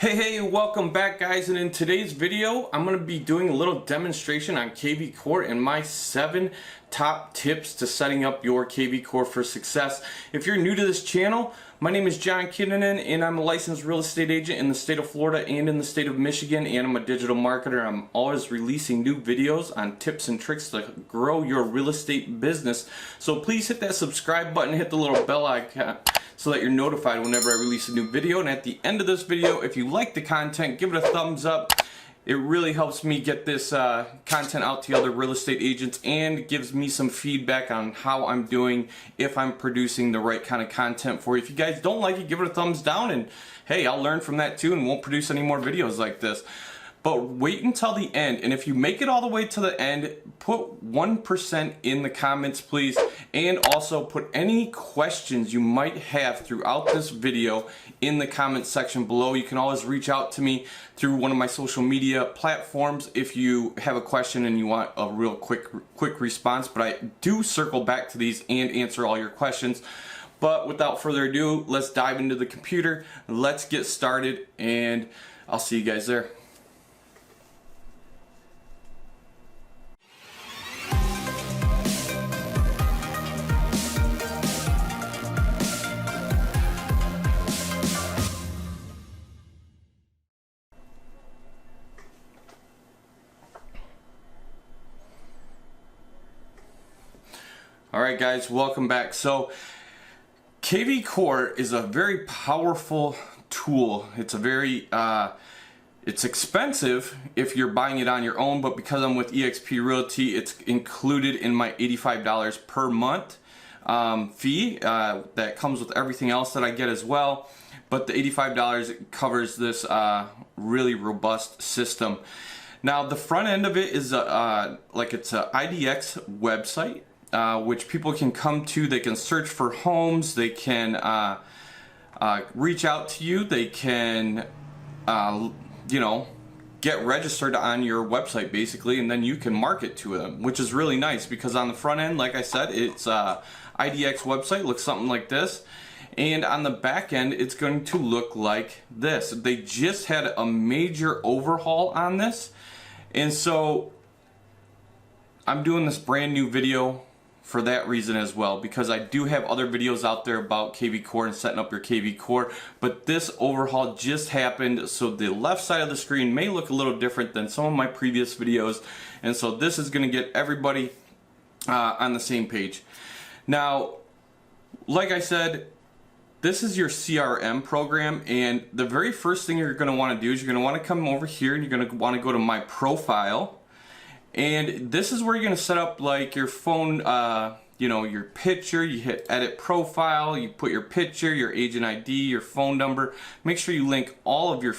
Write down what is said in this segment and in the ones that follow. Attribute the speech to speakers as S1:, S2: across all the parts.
S1: Hey, welcome back guys, and in today's video I'm going to be doing a little demonstration on kvCORE and my 7 top tips to setting up your kvCORE for success. If you're new to this channel, my name is John Kinnanen and I'm a licensed real estate agent in the state of Florida and in the state of Michigan, and I'm a digital marketer. I'm always releasing new videos on tips and tricks to grow your real estate business. So please hit that subscribe button, hit the little bell icon so that you're notified whenever I release a new video. And at the end of this video, if you like the content, give it a thumbs up. It really helps me get this content out to other real estate agents and gives me some feedback on how I'm doing, if I'm producing the right kind of content for you. If you guys don't like it, give it a thumbs down, and hey, I'll learn from that too and won't produce any more videos like this. But wait until the end, and if you make it all the way to the end, put 1% in the comments please, and also put any questions you might have throughout this video in the comment section below. You can always reach out to me through one of my social media platforms if you have a question and you want a real quick response, but I do circle back to these and answer all your questions. But without further ado, let's dive into the computer, let's get started, and I'll see you guys there. Alright guys, welcome back. So kvCORE is a very powerful tool. It's a very it's expensive if you're buying it on your own, but because I'm with eXp Realty, it's included in my $85 per month fee that comes with everything else that I get as well. But the $85 covers this really robust system. Now the front end of it is like it's an IDX website, which people can come to. They can search for homes, they can reach out to you, they can you know, get registered on your website basically, and then you can market to them, which is really nice because on the front end, like I said, it's IDX website, looks something like this, and on the back end it's going to look like this. They just had a major overhaul on this, and so I'm doing this brand new video for that reason as well, because I do have other videos out there about kvCORE and setting up your kvCORE, but this overhaul just happened, so the left side of the screen may look a little different than some of my previous videos, and so this is going to get everybody on the same page. Now, like I said, this is your CRM program, and the very first thing you're going to want to do is you're going to want to come over here and you're going to want to go to my profile. And this is where you're going to set up like your phone, you know, your picture. You hit edit profile, you put your picture, your agent ID, your phone number. Make sure you link all of your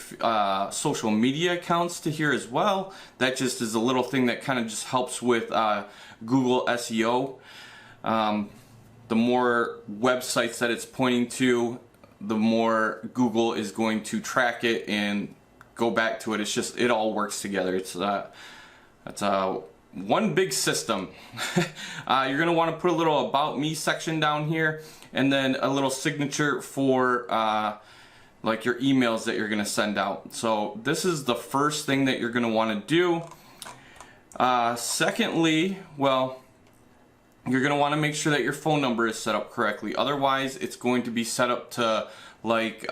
S1: social media accounts to here as well. That just is a little thing that kind of just helps with Google SEO. The more websites that it's pointing to, the more Google is going to track it and go back to it. It's just, it all works together. It's that's one big system. You're going to want to put a little about me section down here, and then a little signature for like your emails that you're going to send out. So this is the first thing that you're going to want to do. Secondly, well, you're going to want to make sure that your phone number is set up correctly. Otherwise, it's going to be set up to like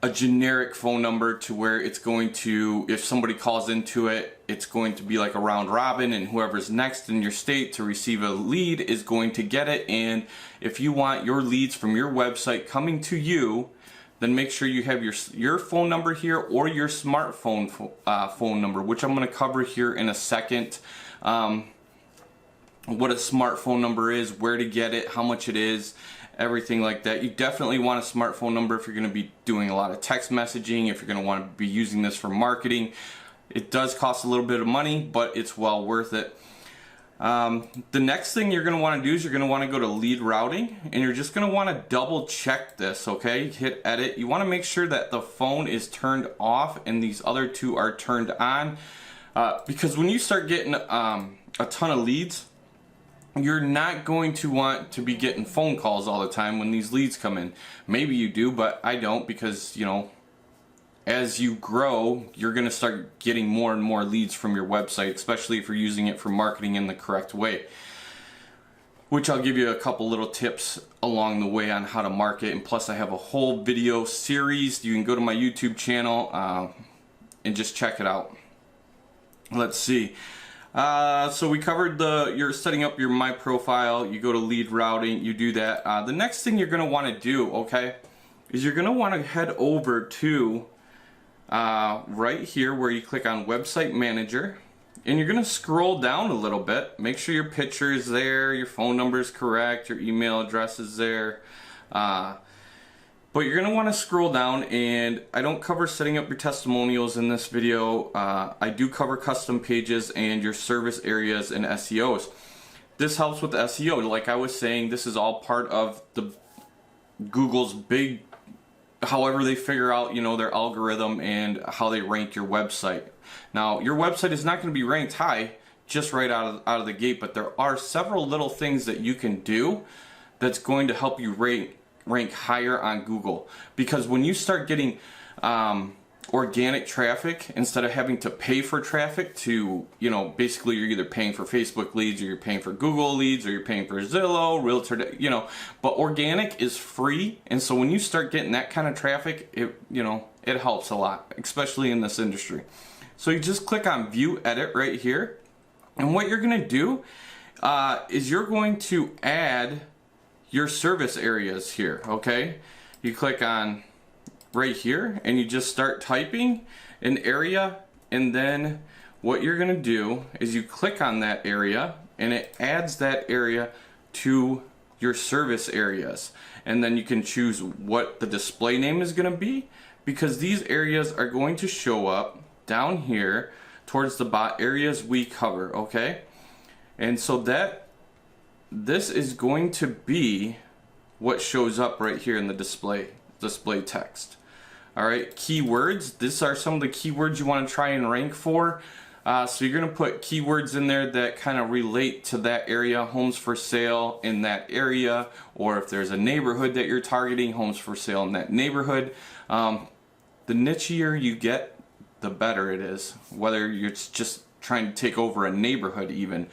S1: a generic phone number, to where it's going to, if somebody calls into it, it's going to be like a round robin, and whoever's next in your state to receive a lead is going to get it. And if you want your leads from your website coming to you, then make sure you have your phone number here, or your smartphone phone number, which I'm going to cover here in a second. What a smartphone number is, where to get it, how much it is, everything like that. You definitely want a smartphone number if you're going to be doing a lot of text messaging, if you're going to want to be using this for marketing. It does cost a little bit of money, but it's well worth it. The next thing you're going to want to do is you're going to want to go to lead routing, and you're just going to want to double check this, okay? Hit edit. You want to make sure that the phone is turned off and these other two are turned on, because when you start getting a ton of leads, you're not going to want to be getting phone calls all the time when these leads come in. Maybe you do, but I don't, because, you know, as you grow, you're going to start getting more and more leads from your website, especially if you're using it for marketing in the correct way. Which I'll give you a couple little tips along the way on how to market, and plus I have a whole video series. You can go to my YouTube channel and just check it out. Let's see. So we covered you're setting up your My Profile. You go to lead routing, you do that. The next thing you're going to want to do, okay, is you're going to want to head over to right here where you click on Website Manager, and you're going to scroll down a little bit. Make sure your picture is there, your phone number is correct, your email address is there. But you're going to want to scroll down, and I don't cover setting up your testimonials in this video. I do cover custom pages and your service areas and SEOs. This helps with SEO. Like I was saying, this is all part of the Google's big, however they figure out, you know, their algorithm and how they rank your website. Now, your website is not going to be ranked high just right out of the gate, but there are several little things that you can do that's going to help you rank higher on Google. Because when you start getting organic traffic, instead of having to pay for traffic to, you know, basically you're either paying for Facebook leads, or you're paying for Google leads, or you're paying for Zillow, Realtor, you know, but organic is free. And so when you start getting that kind of traffic, it, you know, it helps a lot, especially in this industry. So you just click on View Edit right here, and what you're going to do is you're going to add your service areas here. Okay, you click on right here and you just start typing an area, and then what you're going to do is you click on that area and it adds that area to your service areas, and then you can choose what the display name is going to be, because these areas are going to show up down here towards the bot areas we cover. Okay, and so this is going to be what shows up right here in the display text. All right, keywords. These are some of the keywords you want to try and rank for. So you're going to put keywords in there that kind of relate to that area, homes for sale in that area, or if there's a neighborhood that you're targeting, homes for sale in that neighborhood. The nichier you get, the better it is, whether you're just trying to take over a neighborhood even.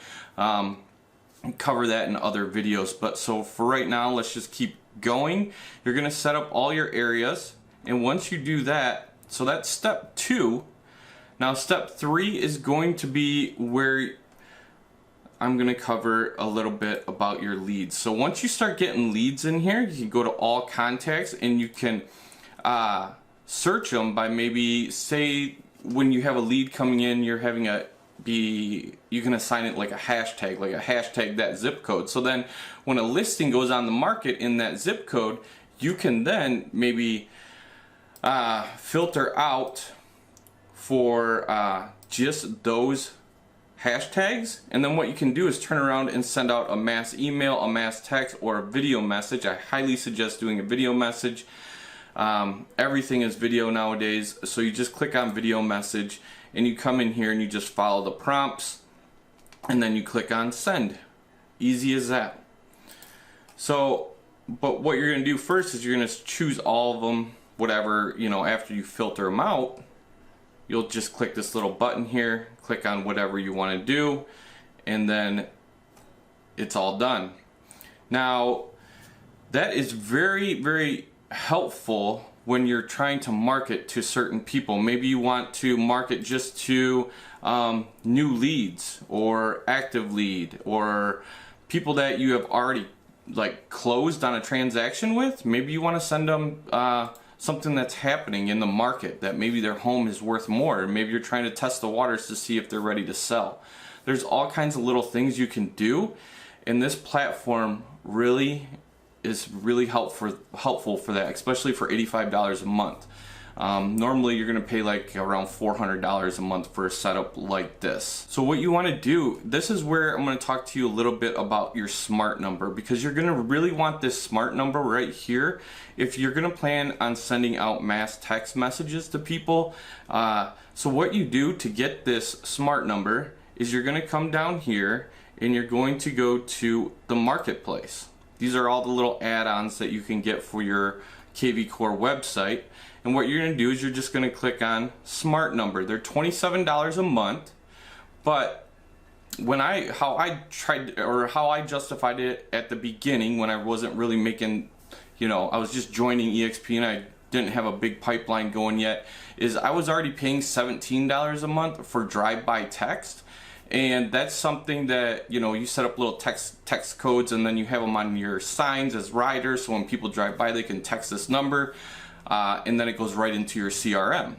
S1: Cover that in other videos, but so for right now, let's just keep going. You're going to set up all your areas, and once you do that, so that's step 2. Now step 3 is going to be where I'm going to cover a little bit about your leads. So once you start getting leads in here, you can go to all contacts, and you can search them by, maybe say when you have a lead coming in, you're having you can assign it like a hashtag that zip code. So then when a listing goes on the market in that zip code, you can then maybe filter out for just those hashtags, and then what you can do is turn around and send out a mass email, a mass text, or a video message. I highly suggest doing a video message. Everything is video nowadays, so you just click on video message, and you come in here and you just follow the prompts, and then you click on send. Easy as that. So, but what you're going to do first is you're going to choose all of them, whatever, you know, after you filter them out, you'll just click this little button here, click on whatever you want to do, and then it's all done. Now, that is very, very helpful when you're trying to market to certain people. Maybe you want to market just to new leads, or active lead, or people that you have already like closed on a transaction with. Maybe you want to send them something that's happening in the market, that maybe their home is worth more, or maybe you're trying to test the waters to see if they're ready to sell. There's all kinds of little things you can do, and this platform really is really helpful for that, especially for $85 a month. Normally you're going to pay like around $400 a month for a setup like this. So what you want to do, this is where I'm going to talk to you a little bit about your smart number, because you're going to really want this smart number right here if you're going to plan on sending out mass text messages to people. So what you do to get this smart number is you're going to come down here and you're going to go to the marketplace. These are all the little add-ons that you can get for your kvCORE website. And what you're going to do is you're just going to click on Smart Number. They're $27 a month, but how I justified it at the beginning when I wasn't really making, I was just joining EXP and I didn't have a big pipeline going yet, is I was already paying $17 a month for drive-by text. And that's something that, you set up little text codes, and then you have them on your signs as riders, so when people drive by they can text this number, and then it goes right into your CRM.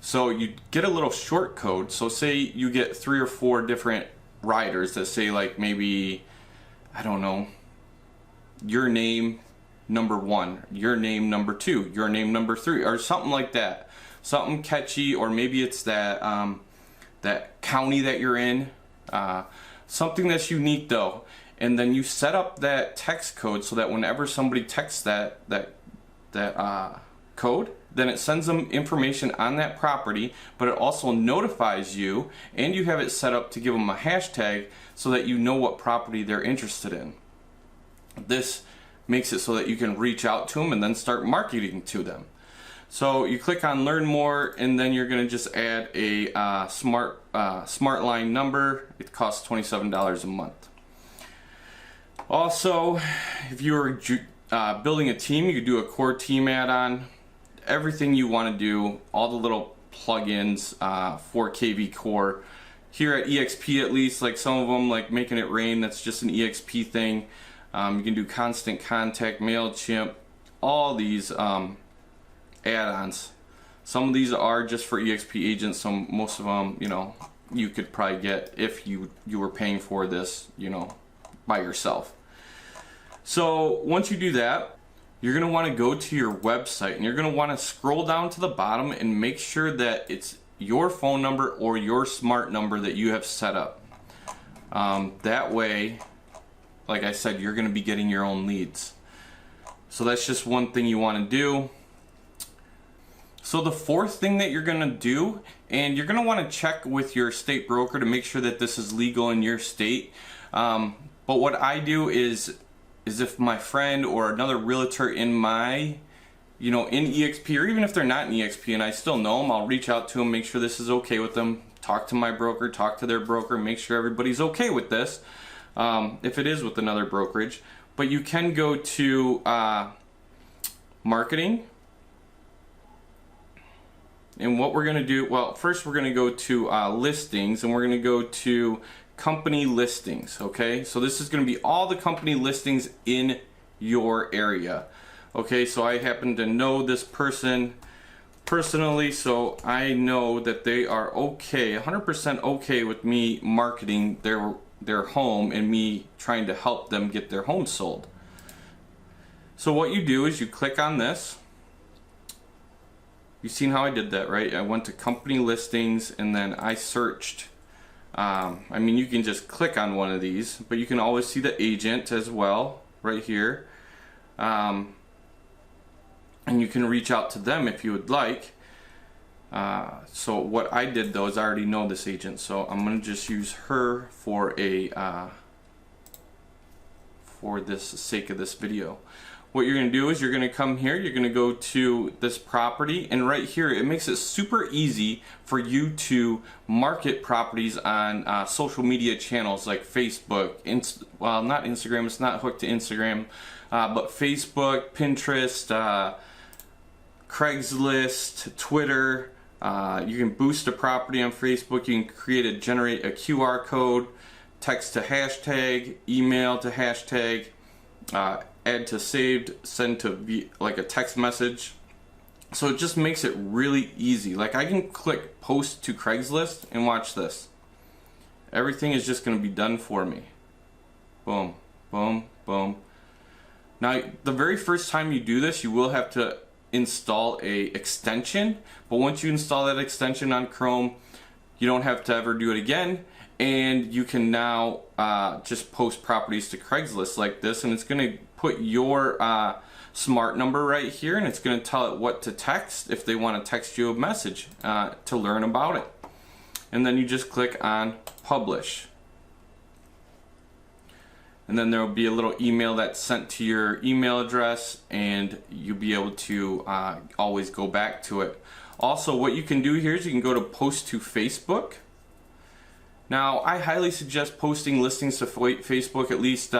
S1: So you get a little short code. So say you get 3 or 4 different riders that say, like, maybe, I don't know, your name number 1, your name number 2, your name number 3, or something like that. Something catchy, or maybe it's that that county that you're in, something that's unique though. And then you set up that text code so that whenever somebody texts that code, then it sends them information on that property, but it also notifies you, and you have it set up to give them a hashtag so that you know what property they're interested in. This makes it so that you can reach out to them and then start marketing to them. So you click on Learn More, and then you're going to just add a smart line number. It costs $27 a month. Also, if you were building a team, you could do a core team add-on. Everything you want to do, all the little plugins for kvCORE. Here at EXP, at least, like some of them, like Making It Rain, that's just an EXP thing. You can do Constant Contact, MailChimp, all these add-ons. Some of these are just for EXP agents. Most of them, you could probably get if you were paying for this, by yourself. So once you do that, you're going to want to go to your website, and you're going to want to scroll down to the bottom and make sure that it's your phone number or your smart number that you have set up. That way, like I said, you're going to be getting your own leads. So that's just one thing you want to do. So the fourth thing that you're going to do, and you're going to want to check with your state broker to make sure that this is legal in your state. But what I do is if my friend or another realtor in my, in EXP, or even if they're not in EXP and I still know them, I'll reach out to them, make sure this is okay with them, talk to my broker, talk to their broker, make sure everybody's okay with this, if it is with another brokerage. But you can go to marketing. And what we're going to do, well, first we're going to go to listings, and we're going to go to company listings, okay? So this is going to be all the company listings in your area. Okay, so I happen to know this person personally, so I know that they are okay, 100% okay with me marketing their home and me trying to help them get their home sold. So what you do is you click on this. You've seen how I did that, right? I went to company listings, and then I searched. You can just click on one of these, but you can always see the agent as well right here. And you can reach out to them if you would like. So what I did though is I already know this agent, so I'm going to just use her for this sake of this video. What you're going to do is you're going to come here, you're going to go to this property, and right here it makes it super easy for you to market properties on social media channels like Facebook, well, not Instagram, it's not hooked to Instagram, but Facebook, Pinterest, Craigslist, Twitter. You can boost a property on Facebook, you can generate a QR code, text to hashtag, email to hashtag, add to saved, send to like a text message. So it just makes it really easy. Like I can click post to Craigslist and watch this. Everything is just going to be done for me. Boom, boom, boom. Now the very first time you do this, you will have to install a extension, but once you install that extension on Chrome, you don't have to ever do it again, and you can now just post properties to Craigslist like this, and it's going to put your smart number right here, and it's going to tell it what to text if they want to text you a message to learn about it. And then you just click on publish. and then there will be a little email that's sent to your email address, and you'll be able to always go back to it. Also, what you can do here is you can go to post to Facebook. Now, I highly suggest posting listings to Facebook. At least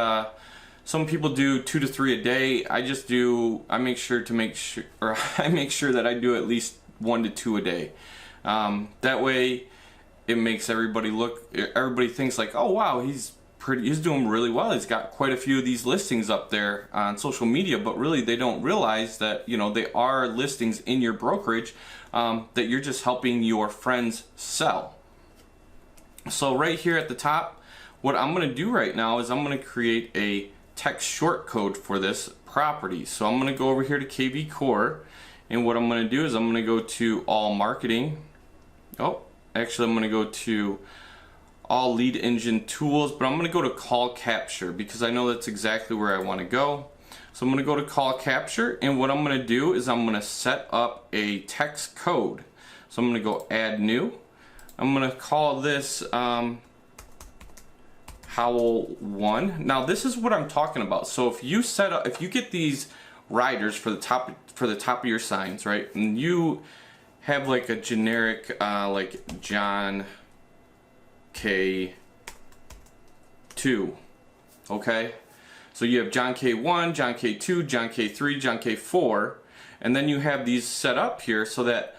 S1: some people do 2 to 3 a day. I make sure that I do at least 1 to 2 a day. That way, it makes everybody thinks like, oh wow, he's doing really well. He's got quite a few of these listings up there on social media, but really they don't realize that, you know, they are listings in your brokerage that you're just helping your friends sell. So right here at the top, what I'm going to do right now is I'm going to create a text short code for this property. So I'm going to go over here to kvCORE, and what I'm going to do is I'm going to go to all marketing. Oh, actually I'm going to go to all lead engine tools, but I'm going to go to call capture because I know that's exactly where I want to go. So I'm going to go to call capture, and what I'm going to do is I'm going to set up a text code. So I'm going to go add new. I'm going to call this Howl 1. Now this is what I'm talking about. So if you get these riders for the top of your signs, right, and you have like a generic like John K2, okay? So you have John K1, John K2, John K3, John K4, and then you have these set up here so that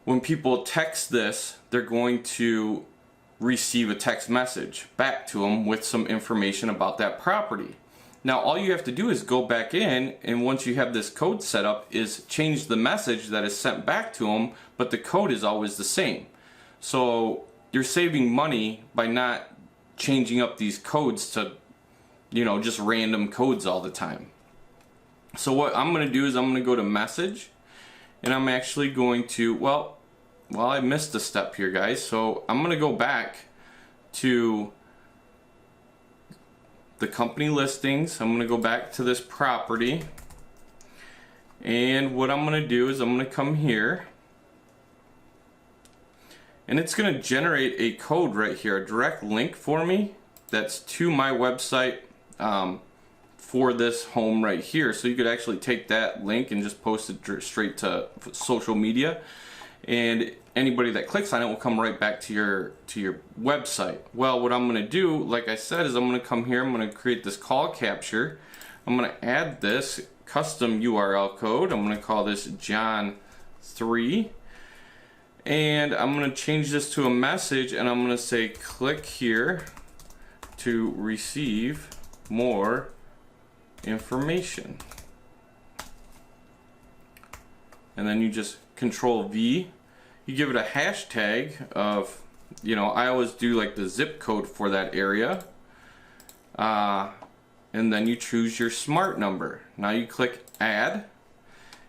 S1: when people text this, they're going to receive a text message back to them with some information about that property. Now all you have to do is go back in, and once you have this code set up, is change the message that is sent back to them, but the code is always the same. So you're saving money by not changing up these codes to, you know, just random codes all the time. So what I'm going to do is I'm going to go to message, and I'm actually going to, well I missed a step here, guys. So I'm going to go back to the company listings. I'm going to go back to this property, and what I'm going to do is I'm going to come here, and it's going to generate a code right here, a direct link for me that's to my website for this home right here. So you could actually take that link and just post it straight to social media, and anybody that clicks on it will come right back to your website. Well, what I'm going to do, like I said, is I'm going to come here, I'm going to create this call capture. I'm going to add this custom URL code. I'm going to call this John 3, and I'm going to change this to a message, and I'm going to say click here to receive more information. And then you just Control V. You give it a hashtag of, you know, I always do like the zip code for that area, and then you choose your smart number. Now you click add,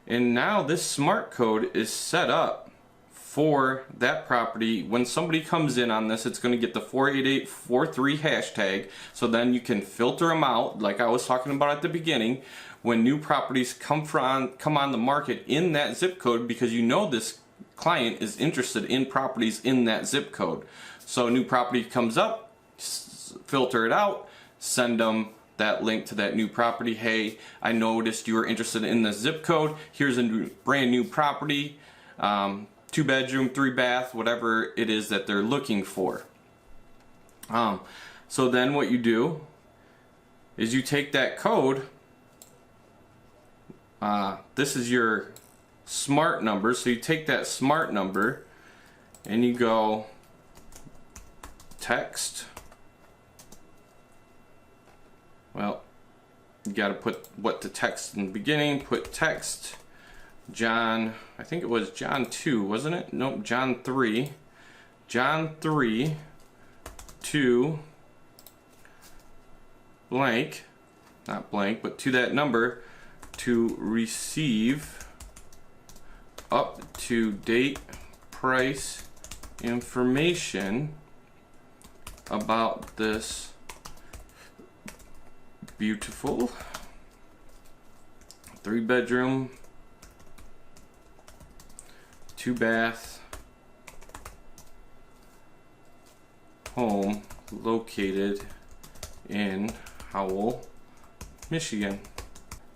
S1: and now this smart code is set up for that property. When somebody comes in on this, it's going to get the 48843 hashtag, so then you can filter them out like I was talking about at the beginning when new properties come on the market in that zip code, because you know this client is interested in properties in that zip code. So a new property comes up, filter it out, send them that link to that new property. Hey, I noticed you were interested in the zip code. Here's a brand new property, 2 bedroom, 3 bath, whatever it is that they're looking for. So then what you do is you take that code, this is your smart number, so you take that smart number and you go text, well, you got to put what to text in the beginning, put text John, I think it was John 2, wasn't it? Nope, John 3 to blank, not blank, but to that number, to receive up to date price information about this beautiful 3 bedroom, 2 bath home located in Howell, Michigan.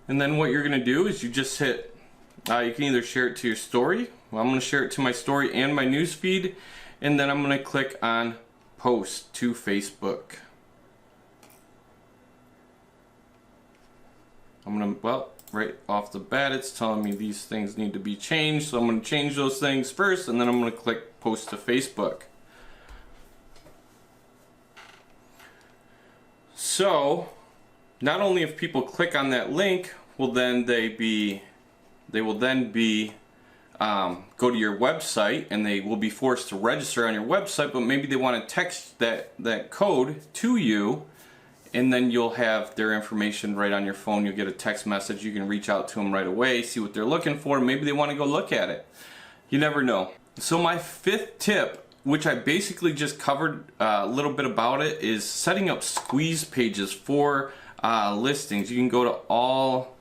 S1: And then what you're gonna do is you just hit, you can either share it to your story. Well, I'm gonna share it to my story and my news feed, and then I'm gonna click on post to Facebook. Well, right off the bat it's telling me these things need to be changed, so I'm gonna change those things first, and then I'm gonna click post to Facebook. So not only if people click on that link will then they will then go to your website, and they will be forced to register on your website, but maybe they want to text that code to you, and then you'll have their information right on your phone. You'll get a text message. You can reach out to them right away, see what they're looking for. Maybe they want to go look at it. You never know. So my fifth tip, which I basically just covered a little bit about it, is setting up squeeze pages for listings. You can go to all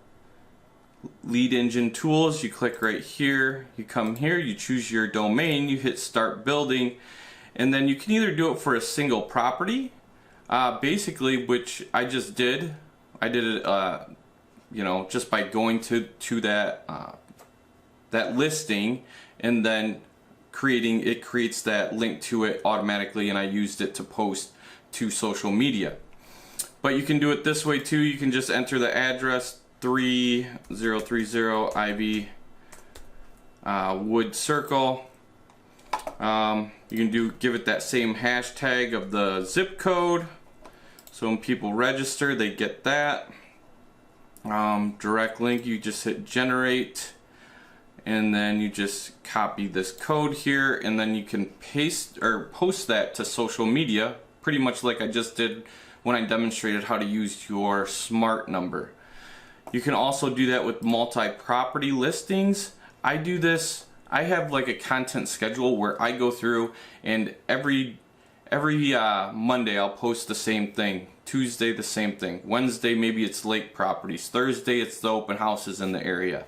S1: lead engine tools, you click right here, you come here, you choose your domain, you hit start building, and then you can either do it for a single property, basically, which I just did. I did it just by going to that that listing, and then it creates that link to it automatically, and I used it to post to social media. But you can do it this way too. You can just enter the address 3030 Ivy Wood Circle. You can give it that same hashtag of the zip code, so when people register they get that. Direct link, you just hit generate, and then you just copy this code here, and then you can paste or post that to social media, pretty much like I just did when I demonstrated how to use your smart number. You can also do that with multi-property listings. I do this, I have like a content schedule where I go through, and every Monday I'll post the same thing. Tuesday the same thing. Wednesday maybe it's lake properties. Thursday it's the open houses in the area.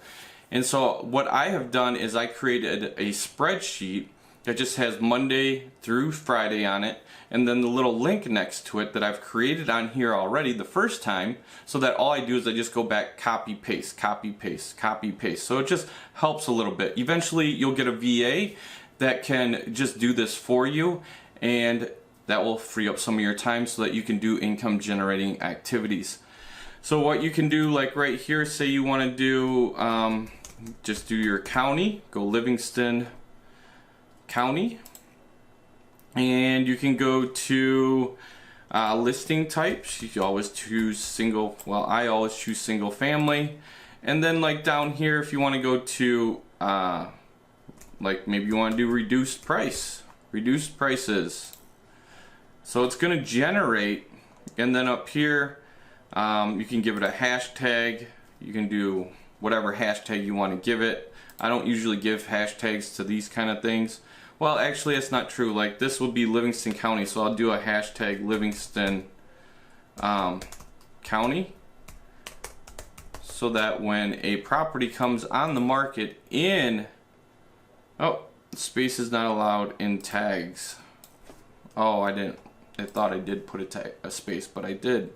S1: And so what I have done is I created a spreadsheet that just has Monday through Friday on it, and then the little link next to it that I've created on here already the first time, so that all I do is I just go back, copy paste, copy paste, copy paste. So it just helps a little bit. Eventually you'll get a VA that can just do this for you, and that will free up some of your time so that you can do income generating activities. So what you can do, like right here, say you want to do just do your county, go Livingston County, and you can go to listing types. You can always choose single, well, I always choose single family, and then like down here if you want to go to like maybe you want to do reduced prices. So it's going to generate, and then up here you can give it a hashtag. You can do whatever hashtag you want to give it. I don't usually give hashtags to these kind of things. Well, actually that's not true. Like this would be Livingston County, so I'll do a hashtag Livingston County, so that when a property comes on the market in, oh, space is not allowed in tags. Oh, I thought I did put a space, but I did.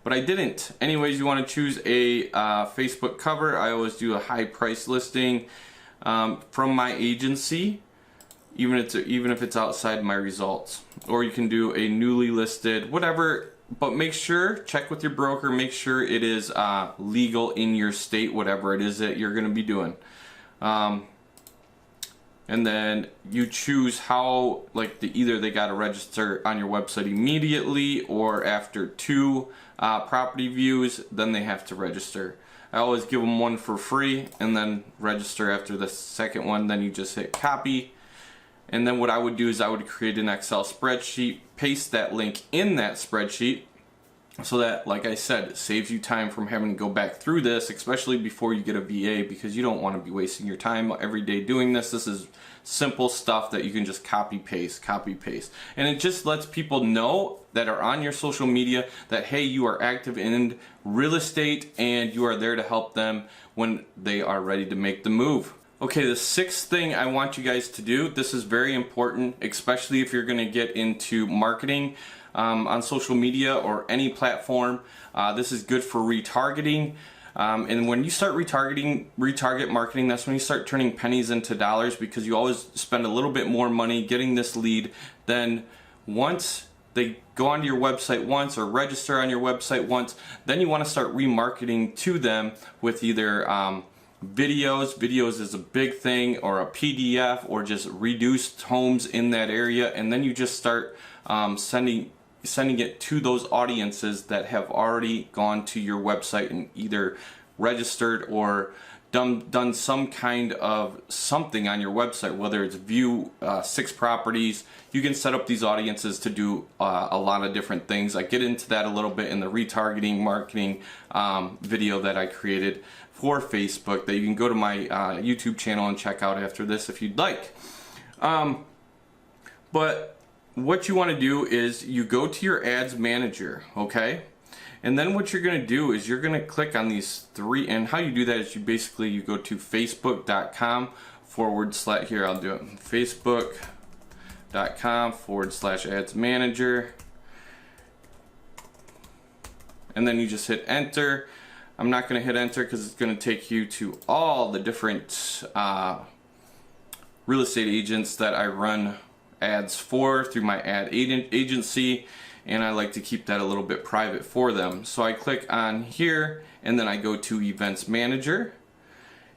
S1: But I didn't. Anyways, you want to choose a Facebook cover. I always do a high price listing from my agency, even if it's outside my results. Or you can do a newly listed, whatever. But make sure, check with your broker, make sure it is legal in your state, whatever it is that you're going to be doing. And then you choose how, like either they got to register on your website immediately, or after 2 property views, then they have to register. I always give them one for free and then register after the second one. Then you just hit copy, and then what I would do is I would create an Excel spreadsheet, paste that link in that spreadsheet, so that, like I said, it saves you time from having to go back through this, especially before you get a VA, because you don't want to be wasting your time every day doing this. This is simple stuff that you can just copy paste, and it just lets people know that are on your social media that, hey, you are active in real estate and you are there to help them when they are ready to make the move. Okay, the sixth thing I want you guys to do, this is very important, especially if you're going to get into marketing on social media or any platform. This is good for retargeting. And when you start retarget marketing, that's when you start turning pennies into dollars, because you always spend a little bit more money getting this lead. Then once they go onto your website once or register on your website once, then you want to start remarketing to them with either videos is a big thing, or a PDF, or just reduced homes in that area, and then you just start sending it to those audiences that have already gone to your website and either registered or done some kind of something on your website, whether it's view 6 properties. You can set up these audiences to do a lot of different things. I get into that a little bit in the retargeting marketing video that I created for Facebook, that you can go to my YouTube channel and check out after this if you'd like. But what you want to do is you go to your ads manager, okay? And then what you're going to do is you're going to click on these 3, and how you do that is you go to facebook.com/ here I'll do it, facebook.com/ads manager, and then you just hit enter. I'm not going to hit enter because it's going to take you to all the different real estate agents that I run ads for through my ad agency, and I like to keep that a little bit private for them. So I click on here, and then I go to Events Manager,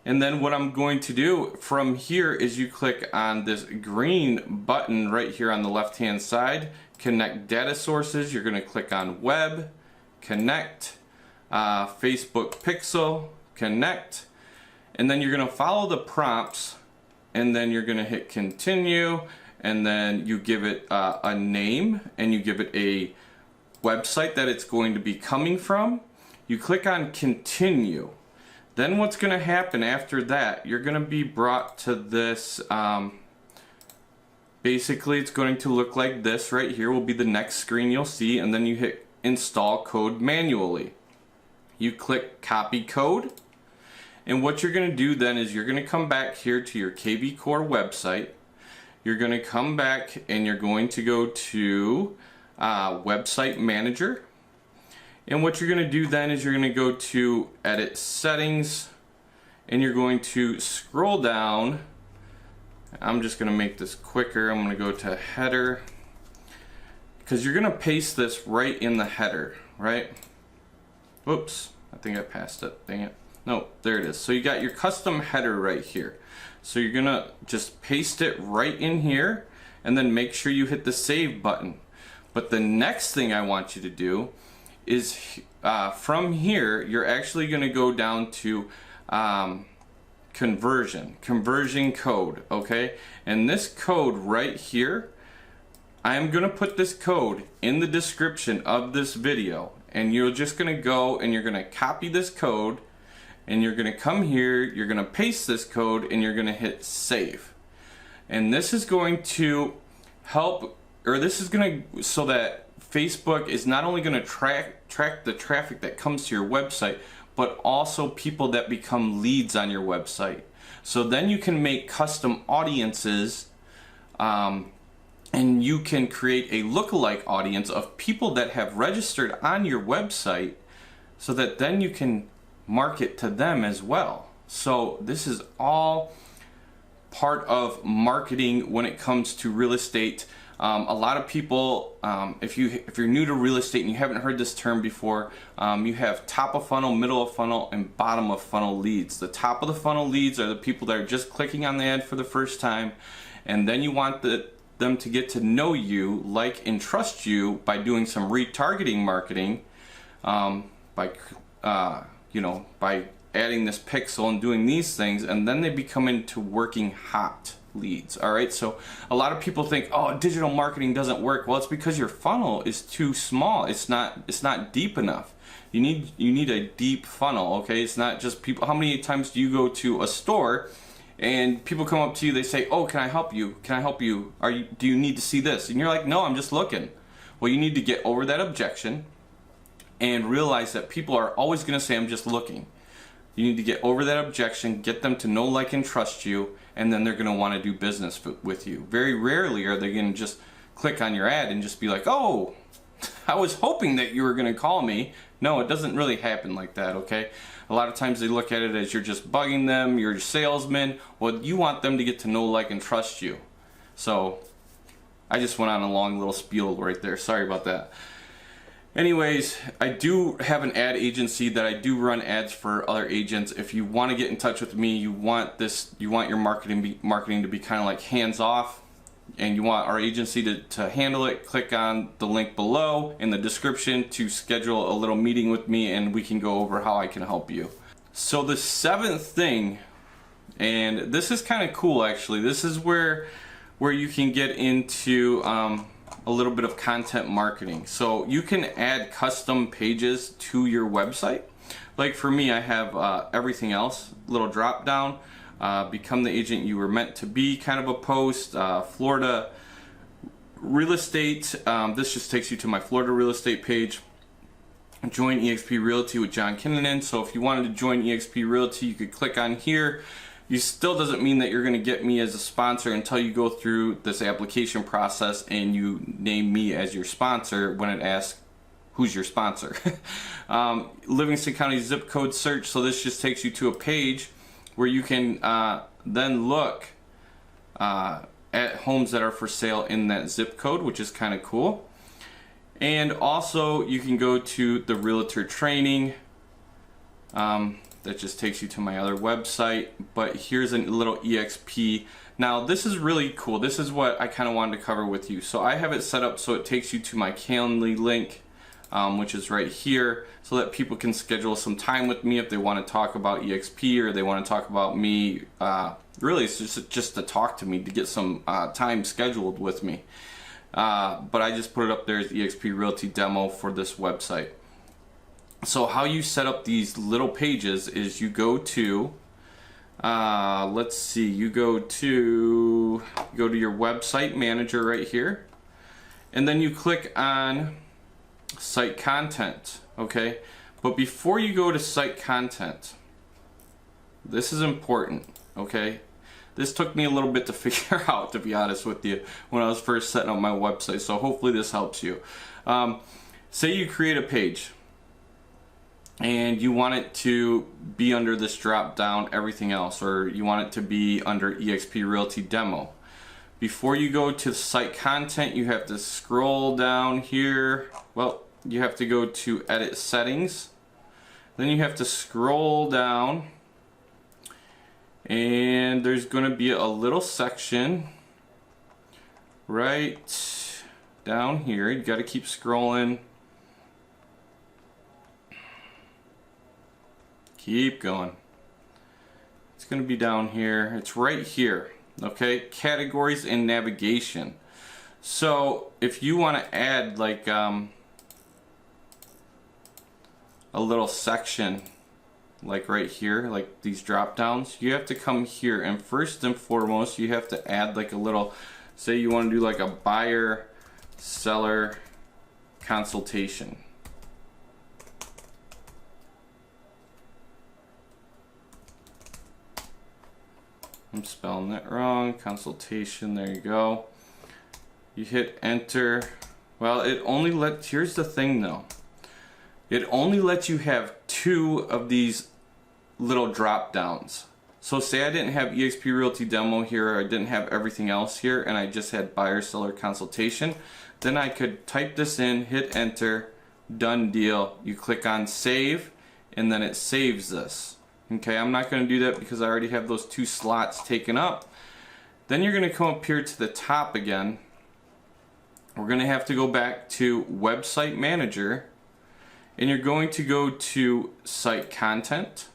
S1: and then what I'm going to do from here is you click on this green button right here on the left hand side, Connect Data Sources. You're going to click on Web, Connect, Facebook Pixel, Connect, and then you're going to follow the prompts, and then you're going to hit Continue, and then you give it a name, and you give it a website that it's going to be coming from. You click on Continue. Then what's going to happen after that, you're going to be brought to this, basically it's going to look like this right here will be the next screen you'll see, and then you hit Install Code Manually. You click Copy Code, and what you're going to do then is you're going to come back here to your kvCORE website. You're going to come back and you're going to go to Website Manager, and what you're going to do then is you're going to go to Edit Settings, and you're going to scroll down. I'm just going to make this quicker. I'm going to go to Header, because you're going to paste this right in the header, right? Whoops, I think I passed it, dang it. No, there it is. So you got your custom header right here. So you're gonna just paste it right in here, and then make sure you hit the save button. But the next thing I want you to do is from here, you're actually gonna go down to conversion code, okay? And this code right here, I am gonna put this code in the description of this video, and you're just gonna go and you're gonna copy this code, and you're gonna come here, you're gonna paste this code, and you're gonna hit save. And this is going to help, or this is gonna, so that Facebook is not only gonna track the traffic that comes to your website, but also people that become leads on your website. So then you can make custom audiences, and you can create a lookalike audience of people that have registered on your website, so that then you can market to them as well. So this is all part of marketing when it comes to real estate. A lot of people, if you're new to real estate and you haven't heard this term before, you have top of funnel, middle of funnel, and bottom of funnel leads. The top of the funnel leads are the people that are just clicking on the ad for the first time, and then you want them to get to know you, like, and trust you by doing some retargeting marketing, by adding this pixel and doing these things, and then they become into working hot leads. All right, so a lot of people think, oh, digital marketing doesn't work. Well, it's because your funnel is too small. It's not deep enough. You need a deep funnel. Okay, it's not just people. How many times do you go to a store and people come up to you, they say, oh, can I help you? Can I help you? Do you need to see this? And you're like, no, I'm just looking. Well, you need to get over that objection and realize that people are always going to say, I'm just looking. You need to get over that objection, get them to know, like, and trust you, and then they're going to want to do business with you. Very rarely are they going to just click on your ad and just be like, oh, I was hoping that you were going to call me. No, it doesn't really happen like that, okay? A lot of times they look at it as you're just bugging them, you're a salesman. Well, you want them to get to know, like, and trust you. So I just went on a long little spiel right there. Sorry about that. Anyways, I do have an ad agency that I do run ads for other agents. If you want to get in touch with me, you want your marketing to be kind of like hands off, and you want our agency to handle it, click on the link below in the description to schedule a little meeting with me, and we can go over how I can help you. So the seventh thing, and this is kind of cool actually, this is where you can get into a little bit of content marketing. So you can add custom pages to your website. Like for me, I have everything else, little drop down, become the agent you were meant to be kind of a post, Florida real estate. This just takes you to my Florida real estate page. Join eXp Realty with John Kinnanen. So if you wanted to join eXp Realty, you could click on here. You still doesn't mean that you're going to get me as a sponsor until you go through this application process and you name me as your sponsor when it asks who's your sponsor. Livingston County zip code search. So this just takes you to a page where you can then look at homes that are for sale in that zip code, which is kind of cool. And also you can go to the realtor training. That just takes you to my other website, but here's a little EXP. Now this is really cool. This is what I kind of wanted to cover with you. So I have it set up so it takes you to my Calendly link, which is right here, so that people can schedule some time with me if they want to talk about EXP or they want to talk about me. Really, it's just to talk to me, to get some time scheduled with me. But I just put it up there as eXp Realty demo for this website. So how you set up these little pages is you go to, let's see, you go to your website manager right here, and then you click on site content, okay? But before you go to site content, this is important, okay? This took me a little bit to figure out, to be honest with you, when I was first setting up my website, so hopefully this helps you. Say you create a page, and you want it to be under this drop down everything else, or you want it to be under eXp Realty demo. Before you go to site content, you have to scroll down here. Well, you have to go to edit settings, then you have to scroll down, and there's going to be a little section right down here. You got to keep scrolling. Keep going. It's going to be down here. It's right here. Okay, categories and navigation. So if you want to add like a little section, like right here, like these drop downs, you have to come here, and first and foremost you have to add like a little, say you want to do like a buyer seller consultation. I'm spelling that wrong. Consultation, there you go. You hit enter. Well, it only lets, here's the thing though. It only lets you have 2 of these little drop downs. So say I didn't have eXp Realty demo here, or I didn't have everything else here, and I just had buyer seller consultation, then I could type this in, hit enter, done deal. You click on save, and then it saves this. Okay, I'm not going to do that because I already have those 2 slots taken up. Then you're going to come up here to the top again. We're going to have to go back to website manager, and you're going to go to site content,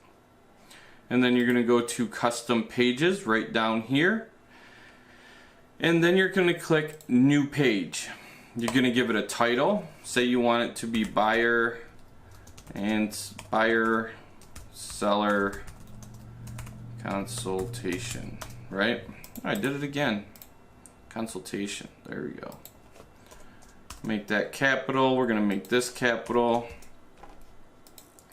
S1: and then you're going to go to custom pages right down here, and then you're going to click new page. You're going to give it a title. Say you want it to be buyer seller consultation, right? I did it again. Consultation. There we go. Make that capital. We're going to make this capital.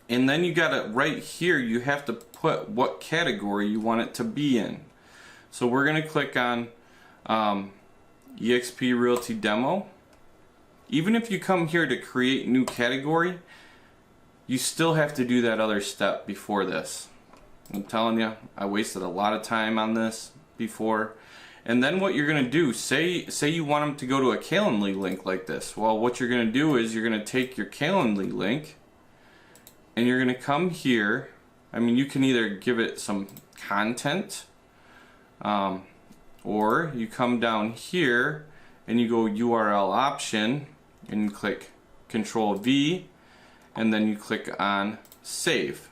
S1: And then you gotta, right here, you have to put what category you want it to be in. So we're gonna click on eXp Realty Demo. Even if you come here to create new category, you still have to do that other step before this. I'm telling you, I wasted a lot of time on this before. And then what you're gonna do, say you want them to go to a Calendly link like this. Well, what you're gonna do is you're gonna take your Calendly link and you're gonna come here. I mean, you can either give it some content, or you come down here and you go URL option and you click Control V, and then you click on Save.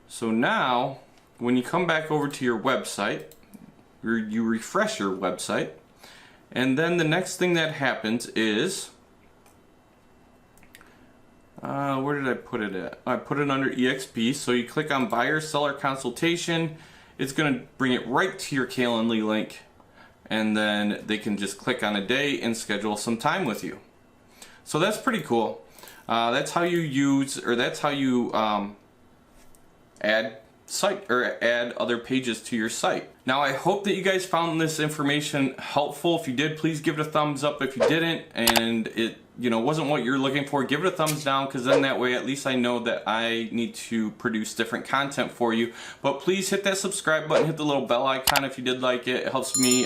S1: So now, when you come back over to your website, you refresh your website, and then the next thing that happens is, where did I put it at? I put it under eXp, so you click on Buyer Seller Consultation. It's going to bring it right to your Calendly link, and then they can just click on a day and schedule some time with you. So that's pretty cool. That's how you use, or that's how you add other pages to your site. Now, I hope that you guys found this information helpful. If you did, please give it a thumbs up. If you didn't and it wasn't what you're looking for, give it a thumbs down, because then that way at least I know that I need to produce different content for you. But please hit that subscribe button, hit the little bell icon if you did like it. It helps me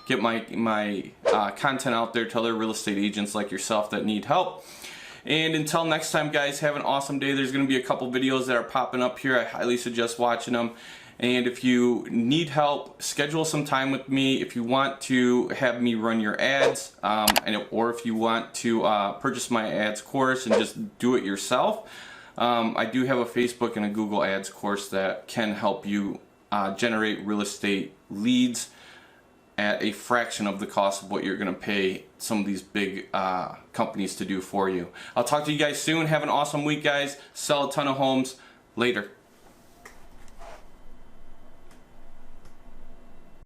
S1: get my content out there to other real estate agents like yourself that need help. And until next time, guys, have an awesome day. There's going to be a couple videos that are popping up here. I highly suggest watching them. And if you need help, schedule some time with me. If you want to have me run your ads, or if you want to purchase my ads course and just do it yourself, I do have a Facebook and a Google Ads course that can help you generate real estate leads at a fraction of the cost of what you're going to pay some of these big companies to do for you. I'll talk to you guys soon. Have an awesome week, guys. Sell a ton of homes. Later.